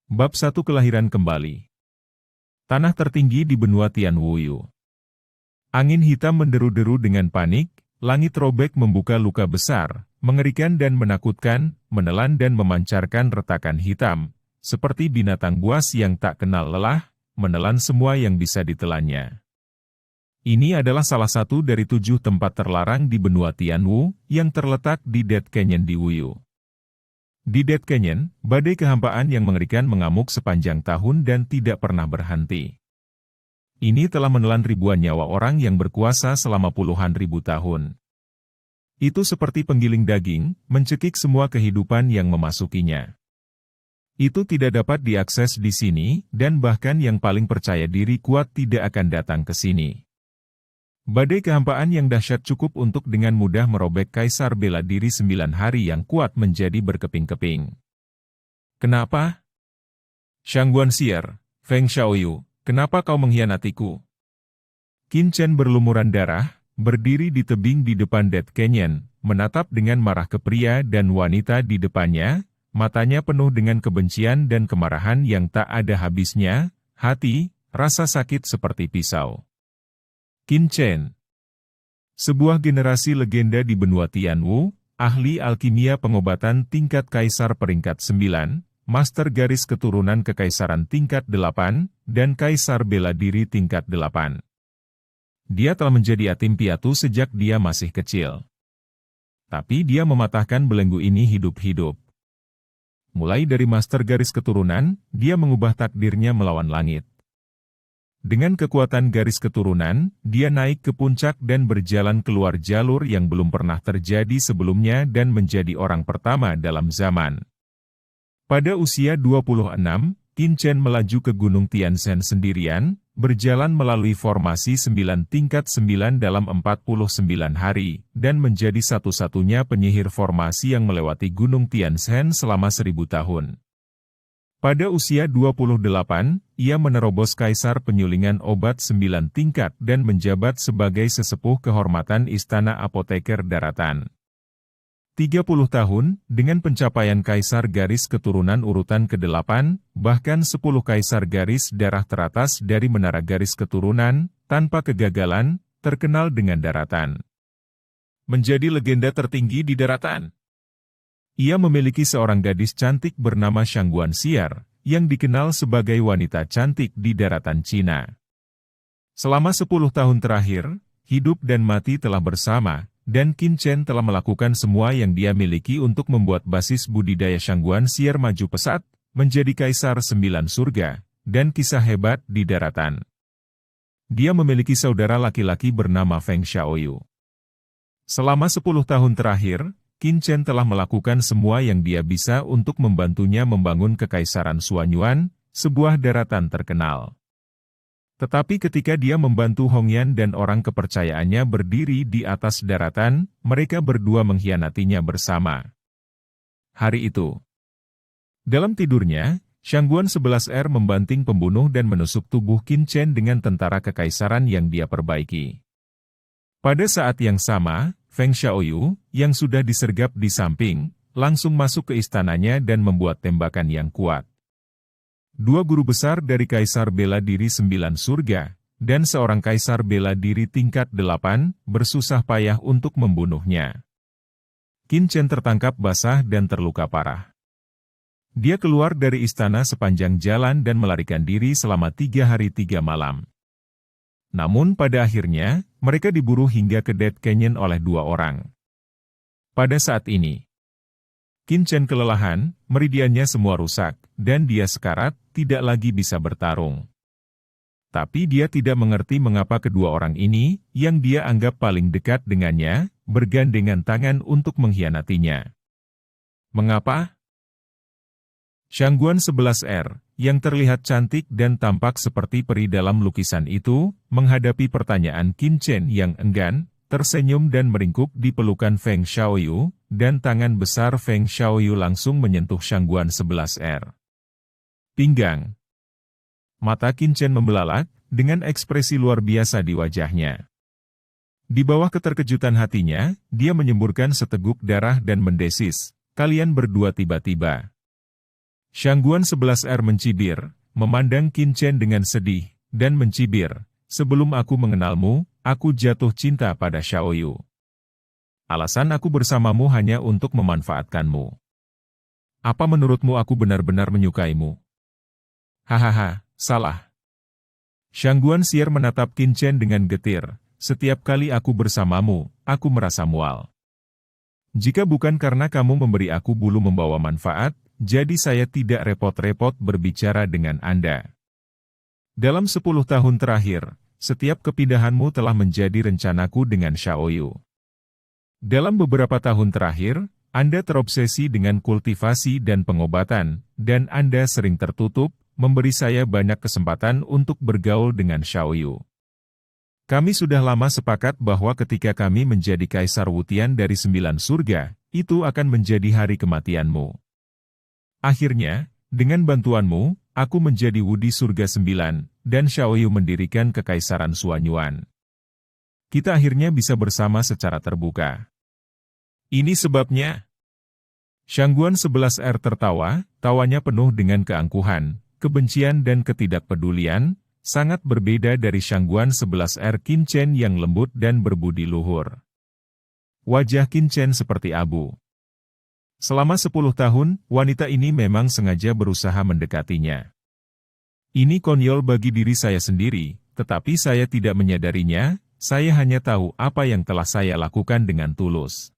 Bab 1 Kelahiran Kembali. Tanah tertinggi di benua Tianwuyu. Angin hitam menderu-deru dengan panik, langit robek membuka luka besar, mengerikan dan menakutkan, menelan dan memancarkan retakan hitam, seperti binatang buas yang tak kenal lelah, menelan semua yang bisa ditelannya. Ini adalah salah satu dari 7 tempat terlarang di benua Tianwu, yang terletak di Dead Canyon di Wuyu. Di Dead Canyon, badai kehampaan yang mengerikan mengamuk sepanjang tahun dan tidak pernah berhenti. Ini telah menelan ribuan nyawa orang yang berkuasa selama puluhan ribu tahun. Itu seperti penggiling daging, mencekik semua kehidupan yang memasukinya. Itu tidak dapat diakses di sini, dan bahkan yang paling percaya diri kuat tidak akan datang ke sini. Badai kehampaan yang dahsyat cukup untuk dengan mudah merobek kaisar bela diri 9 hari yang kuat menjadi berkeping-keping. Kenapa? Shangguan Xier, Feng Xiaoyu, kenapa kau mengkhianatiku? Qin Chen berlumuran darah, berdiri di tebing di depan Dead Canyon, menatap dengan marah ke pria dan wanita di depannya, matanya penuh dengan kebencian dan kemarahan yang tak ada habisnya, rasa sakit seperti pisau. Qin Chen, sebuah generasi legenda di benua Tianwu, ahli alkimia pengobatan tingkat kaisar peringkat 9, master garis keturunan kekaisaran tingkat 8, dan kaisar bela diri tingkat 8. Dia telah menjadi yatim piatu sejak dia masih kecil. Tapi dia mematahkan belenggu ini hidup-hidup. Mulai dari master garis keturunan, dia mengubah takdirnya melawan langit. Dengan kekuatan garis keturunan, dia naik ke puncak dan berjalan keluar jalur yang belum pernah terjadi sebelumnya dan menjadi orang pertama dalam zaman. Pada usia 26, Qin Chen melaju ke Gunung Tianshan sendirian, berjalan melalui formasi 9 tingkat 9 dalam 49 hari, dan menjadi satu-satunya penyihir formasi yang melewati Gunung Tianshan selama 1000 tahun. Pada usia 28, ia menerobos kaisar penyulingan obat 9 tingkat dan menjabat sebagai sesepuh kehormatan Istana Apoteker Daratan. 30 tahun, dengan pencapaian kaisar garis keturunan urutan ke-8, bahkan 10 kaisar garis darah teratas dari menara garis keturunan, tanpa kegagalan, terkenal dengan daratan. Menjadi legenda tertinggi di daratan. Ia memiliki seorang gadis cantik bernama Shangguan Xier, yang dikenal sebagai wanita cantik di daratan Cina. Selama 10 tahun terakhir, hidup dan mati telah bersama, dan Qin Chen telah melakukan semua yang dia miliki untuk membuat basis budidaya Shangguan Xier maju pesat, menjadi kaisar 9 surga, dan kisah hebat di daratan. Dia memiliki saudara laki-laki bernama Feng Xiaoyu. Selama 10 tahun terakhir, Qin Chen telah melakukan semua yang dia bisa untuk membantunya membangun Kekaisaran Suanyuan, sebuah daratan terkenal. Tetapi ketika dia membantu Hongyan dan orang kepercayaannya berdiri di atas daratan, mereka berdua mengkhianatinya bersama. Hari itu, dalam tidurnya, Shangguan 11R membanting pembunuh dan menusuk tubuh Qin Chen dengan tentara kekaisaran yang dia perbaiki. Pada saat yang sama, Feng Xiaoyu, yang sudah disergap di samping, langsung masuk ke istananya dan membuat tembakan yang kuat. 2 guru besar dari Kaisar Bela Diri 9 Surga, dan seorang Kaisar Bela Diri tingkat 8, bersusah payah untuk membunuhnya. Qin Chen tertangkap basah dan terluka parah. Dia keluar dari istana sepanjang jalan dan melarikan diri selama 3 hari 3 malam. Namun pada akhirnya, mereka diburu hingga ke Dead Canyon oleh 2 orang. Pada saat ini, Qin Chen kelelahan, meridiannya semua rusak, dan dia sekarat, tidak lagi bisa bertarung. Tapi dia tidak mengerti mengapa kedua orang ini, yang dia anggap paling dekat dengannya, bergandengan tangan untuk mengkhianatinya. Mengapa? Shangguan 11R, yang terlihat cantik dan tampak seperti peri dalam lukisan itu, menghadapi pertanyaan Qin Chen yang enggan, tersenyum dan meringkuk di pelukan Feng Xiaoyu, dan tangan besar Feng Xiaoyu langsung menyentuh Shangguan 11R. Pinggang. Mata Qin Chen membelalak, dengan ekspresi luar biasa di wajahnya. Di bawah keterkejutan hatinya, dia menyemburkan seteguk darah dan mendesis, "Kalian berdua tiba-tiba Shangguan 11R mencibir, memandang Qin Chen dengan sedih, dan mencibir, sebelum aku mengenalmu, aku jatuh cinta pada Xiaoyu. Alasan aku bersamamu hanya untuk memanfaatkanmu. Apa menurutmu aku benar-benar menyukaimu? Hahaha, salah. Shangguan Xier menatap Qin Chen dengan getir, setiap kali aku bersamamu, aku merasa mual. Jika bukan karena kamu memberi aku bulu membawa manfaat, jadi saya tidak repot-repot berbicara dengan Anda. Dalam 10 tahun terakhir, setiap kepindahanmu telah menjadi rencanaku dengan Xiaoyu. Dalam beberapa tahun terakhir, Anda terobsesi dengan kultivasi dan pengobatan, dan Anda sering tertutup, memberi saya banyak kesempatan untuk bergaul dengan Xiaoyu. Kami sudah lama sepakat bahwa ketika kami menjadi Kaisar Wutian dari 9 surga, itu akan menjadi hari kematianmu. Akhirnya, dengan bantuanmu, aku menjadi Wudi Surga 9, dan Xiaoyu mendirikan Kekaisaran Suanyuan. Kita akhirnya bisa bersama secara terbuka. Ini sebabnya. Shangguan 11R tertawa, tawanya penuh dengan keangkuhan, kebencian dan ketidakpedulian, sangat berbeda dari Shangguan 11R Qin Chen yang lembut dan berbudi luhur. Wajah Qin Chen seperti abu. Selama 10 tahun, wanita ini memang sengaja berusaha mendekatinya. Ini konyol bagi diri saya sendiri, tetapi saya tidak menyadarinya, saya hanya tahu apa yang telah saya lakukan dengan tulus.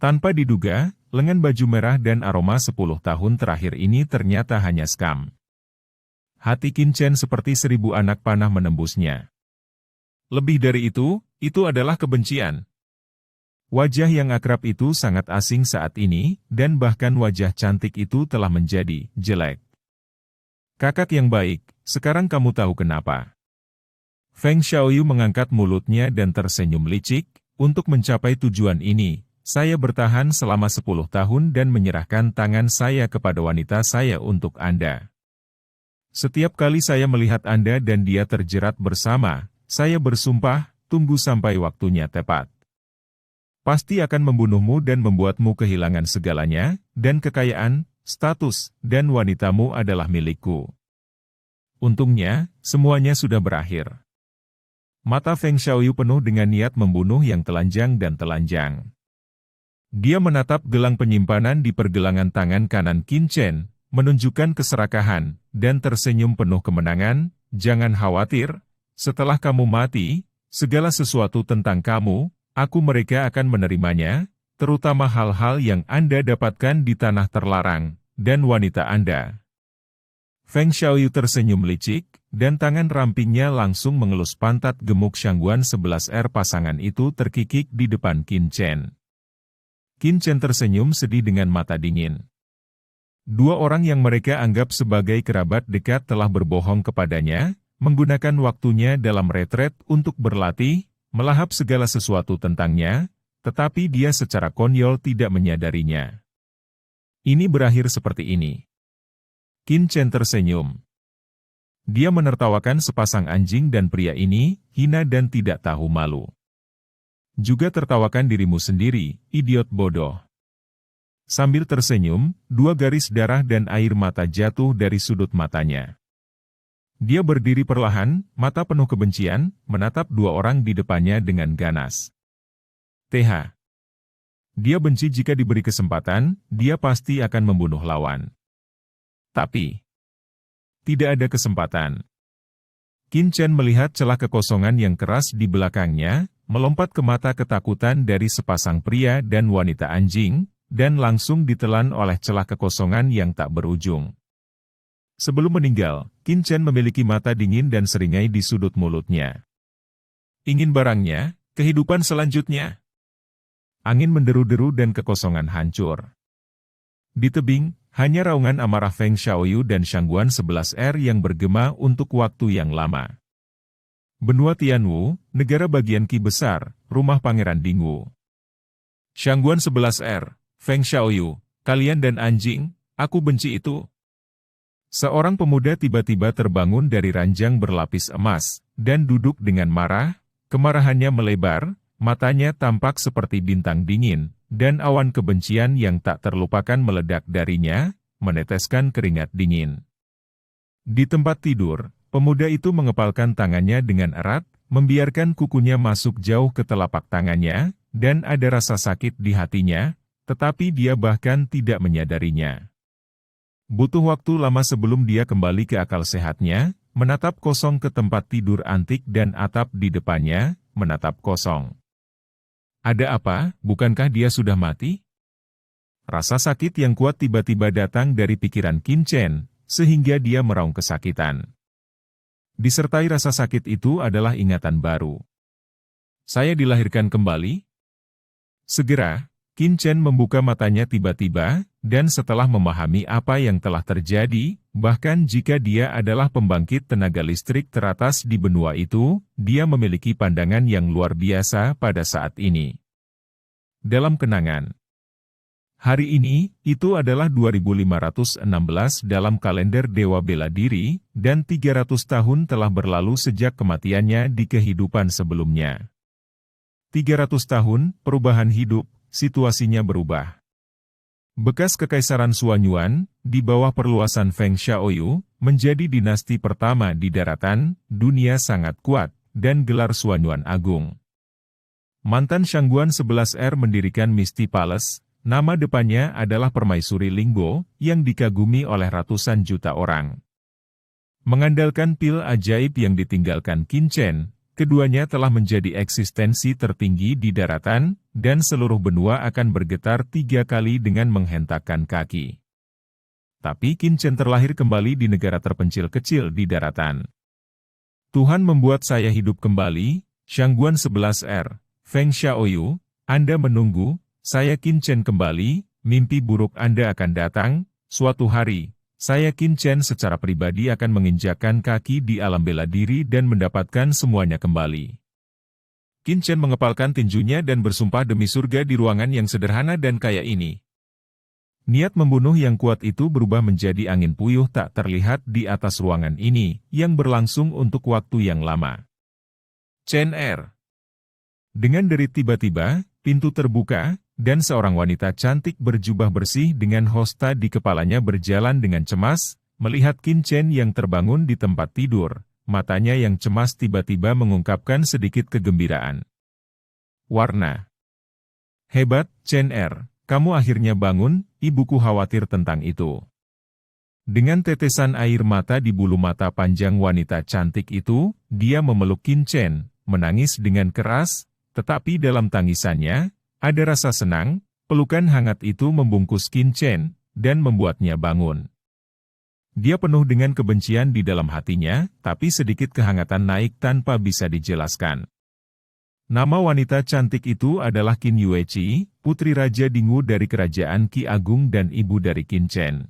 Tanpa diduga, lengan baju merah dan aroma 10 tahun terakhir ini ternyata hanya skam. Hati Qin Chen seperti 1000 anak panah menembusnya. Lebih dari itu adalah kebencian. Wajah yang akrab itu sangat asing saat ini, dan bahkan wajah cantik itu telah menjadi jelek. Kakak yang baik, sekarang kamu tahu kenapa. Feng Xiaoyu mengangkat mulutnya dan tersenyum licik, untuk mencapai tujuan ini, saya bertahan selama 10 tahun dan menyerahkan tangan saya kepada wanita saya untuk Anda. Setiap kali saya melihat Anda dan dia terjerat bersama, saya bersumpah, tunggu sampai waktunya tepat. Pasti akan membunuhmu dan membuatmu kehilangan segalanya, dan kekayaan, status, dan wanitamu adalah milikku. Untungnya, semuanya sudah berakhir. Mata Feng Xiaoyu penuh dengan niat membunuh yang telanjang dan telanjang. Dia menatap gelang penyimpanan di pergelangan tangan kanan Qin Chen, menunjukkan keserakahan, dan tersenyum penuh kemenangan. Jangan khawatir, setelah kamu mati, segala sesuatu tentang kamu, mereka akan menerimanya, terutama hal-hal yang Anda dapatkan di tanah terlarang, dan wanita Anda. Feng Xiaoyu tersenyum licik, dan tangan rampingnya langsung mengelus pantat gemuk Shangguan 11R. Pasangan itu terkikik di depan Qin Chen. Qin Chen tersenyum sedih dengan mata dingin. Dua orang yang mereka anggap sebagai kerabat dekat telah berbohong kepadanya, menggunakan waktunya dalam retret untuk berlatih, melahap segala sesuatu tentangnya, tetapi dia secara konyol tidak menyadarinya. Ini berakhir seperti ini. Qin Chen tersenyum. Dia menertawakan sepasang anjing dan pria ini, hina dan tidak tahu malu. Juga tertawakan dirimu sendiri, idiot bodoh. Sambil tersenyum, 2 garis darah dan air mata jatuh dari sudut matanya. Dia berdiri perlahan, mata penuh kebencian, menatap 2 orang di depannya dengan ganas. TH. Dia benci jika diberi kesempatan, dia pasti akan membunuh lawan. Tapi, tidak ada kesempatan. Qin Chen melihat celah kekosongan yang keras di belakangnya, melompat ke mata ketakutan dari sepasang pria dan wanita anjing, dan langsung ditelan oleh celah kekosongan yang tak berujung. Sebelum meninggal, Qin Chen memiliki mata dingin dan seringai di sudut mulutnya. Ingin barangnya, kehidupan selanjutnya. Angin menderu-deru dan kekosongan hancur. Di tebing, hanya raungan amarah Feng Xiaoyu dan Shangguan 11R yang bergema untuk waktu yang lama. Benua Tianwu, negara bagian Qi besar, rumah Pangeran Dingwu. Shangguan 11R, Feng Xiaoyu, kalian dan anjing, aku benci itu. Seorang pemuda tiba-tiba terbangun dari ranjang berlapis emas, dan duduk dengan marah, kemarahannya melebar, matanya tampak seperti bintang dingin, dan awan kebencian yang tak terlupakan meledak darinya. meneteskan keringat dingin. Di tempat tidur, pemuda itu mengepalkan tangannya dengan erat, membiarkan kukunya masuk jauh ke telapak tangannya, dan ada rasa sakit di hatinya, tetapi dia bahkan tidak menyadarinya. Butuh waktu lama sebelum dia kembali ke akal sehatnya, menatap kosong ke tempat tidur antik dan atap di depannya, menatap kosong. Ada apa? Bukankah dia sudah mati? Rasa sakit yang kuat tiba-tiba datang dari pikiran Qin Chen, sehingga dia meraung kesakitan. Disertai rasa sakit itu adalah ingatan baru. Saya dilahirkan kembali? Segera, Qin Chen membuka matanya tiba-tiba, dan setelah memahami apa yang telah terjadi, bahkan jika dia adalah pembangkit tenaga listrik teratas di benua itu, dia memiliki pandangan yang luar biasa pada saat ini. Dalam kenangan. Hari ini, itu adalah 2516 dalam kalender Dewa Bela Diri, dan 300 tahun telah berlalu sejak kematiannya di kehidupan sebelumnya. 300 tahun, perubahan hidup, situasinya berubah. Bekas Kekaisaran Suanyuan, di bawah perluasan Feng Xiaoyu, menjadi dinasti pertama di daratan, dunia sangat kuat, dan gelar Suanyuan Agung. Mantan Shangguan 11R mendirikan Misty Palace. Nama depannya adalah Permaisuri Lingbo, yang dikagumi oleh ratusan juta orang. Mengandalkan pil ajaib yang ditinggalkan Qin Chen, keduanya telah menjadi eksistensi tertinggi di daratan, dan seluruh benua akan bergetar 3 kali dengan menghentakkan kaki. Tapi Qin Chen terlahir kembali di negara terpencil kecil di daratan. Tuhan membuat saya hidup kembali, Shangguan 11R, Feng Xiaoyu, Anda menunggu. Saya Qin Chen kembali, mimpi buruk Anda akan datang, suatu hari, saya Qin Chen secara pribadi akan menginjakkan kaki di alam bela diri dan mendapatkan semuanya kembali. Qin Chen mengepalkan tinjunya dan bersumpah demi surga di ruangan yang sederhana dan kaya ini. Niat membunuh yang kuat itu berubah menjadi angin puyuh tak terlihat di atas ruangan ini, yang berlangsung untuk waktu yang lama. Chen Er. Dengan derit tiba-tiba, pintu terbuka, dan seorang wanita cantik berjubah bersih dengan hosta di kepalanya berjalan dengan cemas, melihat Qin Chen yang terbangun di tempat tidur, matanya yang cemas tiba-tiba mengungkapkan sedikit kegembiraan. Warna. Hebat, Chen Er, kamu akhirnya bangun, ibuku khawatir tentang itu. Dengan tetesan air mata di bulu mata panjang wanita cantik itu, dia memeluk Qin Chen, menangis dengan keras, tetapi dalam tangisannya, ada rasa senang, pelukan hangat itu membungkus Qin Chen, dan membuatnya bangun. Dia penuh dengan kebencian di dalam hatinya, tapi sedikit kehangatan naik tanpa bisa dijelaskan. Nama wanita cantik itu adalah Qin Yueqi, putri Raja Dingu dari Kerajaan Qi Agung dan ibu dari Qin Chen.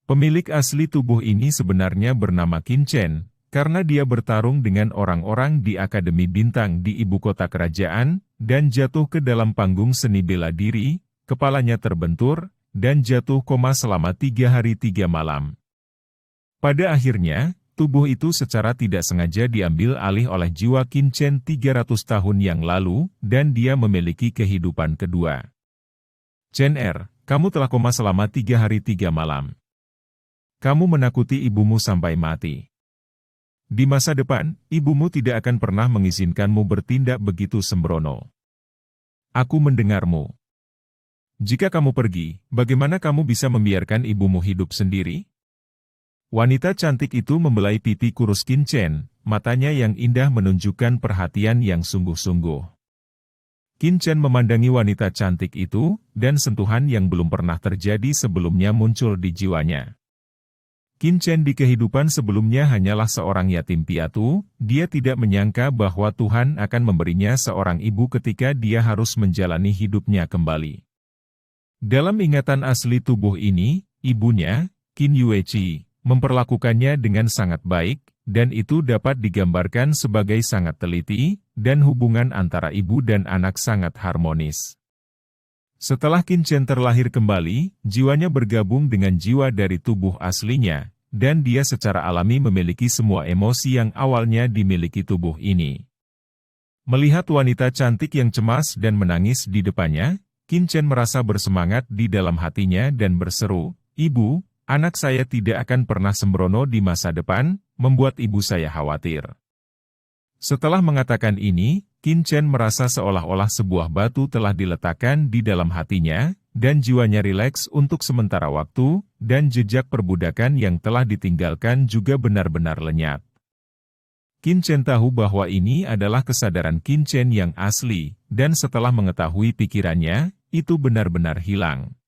Pemilik asli tubuh ini sebenarnya bernama Qin Chen, karena dia bertarung dengan orang-orang di Akademi Bintang di ibu kota kerajaan, dan jatuh ke dalam panggung seni bela diri, kepalanya terbentur, dan jatuh koma selama 3 hari 3 malam. Pada akhirnya, tubuh itu secara tidak sengaja diambil alih oleh jiwa Qin Chen 300 tahun yang lalu, dan dia memiliki kehidupan kedua. Chen Er, kamu telah koma selama 3 hari 3 malam. Kamu menakuti ibumu sampai mati. Di masa depan, ibumu tidak akan pernah mengizinkanmu bertindak begitu sembrono. Aku mendengarmu. Jika kamu pergi, bagaimana kamu bisa membiarkan ibumu hidup sendiri? Wanita cantik itu membelai pipi kurus Qin Chen, matanya yang indah menunjukkan perhatian yang sungguh-sungguh. Qin Chen memandangi wanita cantik itu, dan sentuhan yang belum pernah terjadi sebelumnya muncul di jiwanya. Qin Chen di kehidupan sebelumnya hanyalah seorang yatim piatu, dia tidak menyangka bahwa Tuhan akan memberinya seorang ibu ketika dia harus menjalani hidupnya kembali. Dalam ingatan asli tubuh ini, ibunya, Qin Yueqi, memperlakukannya dengan sangat baik, dan itu dapat digambarkan sebagai sangat teliti, dan hubungan antara ibu dan anak sangat harmonis. Setelah Qin Chen terlahir kembali, jiwanya bergabung dengan jiwa dari tubuh aslinya, dan dia secara alami memiliki semua emosi yang awalnya dimiliki tubuh ini. Melihat wanita cantik yang cemas dan menangis di depannya, Qin Chen merasa bersemangat di dalam hatinya dan berseru, "Ibu, anak saya tidak akan pernah sembrono di masa depan, membuat ibu saya khawatir." Setelah mengatakan ini, Qin Chen merasa seolah-olah sebuah batu telah diletakkan di dalam hatinya, dan jiwanya rileks untuk sementara waktu, dan jejak perbudakan yang telah ditinggalkan juga benar-benar lenyap. Qin Chen tahu bahwa ini adalah kesadaran Qin Chen yang asli, dan setelah mengetahui pikirannya, itu benar-benar hilang.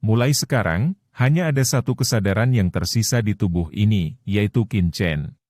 Mulai sekarang, hanya ada satu kesadaran yang tersisa di tubuh ini, yaitu Qin Chen.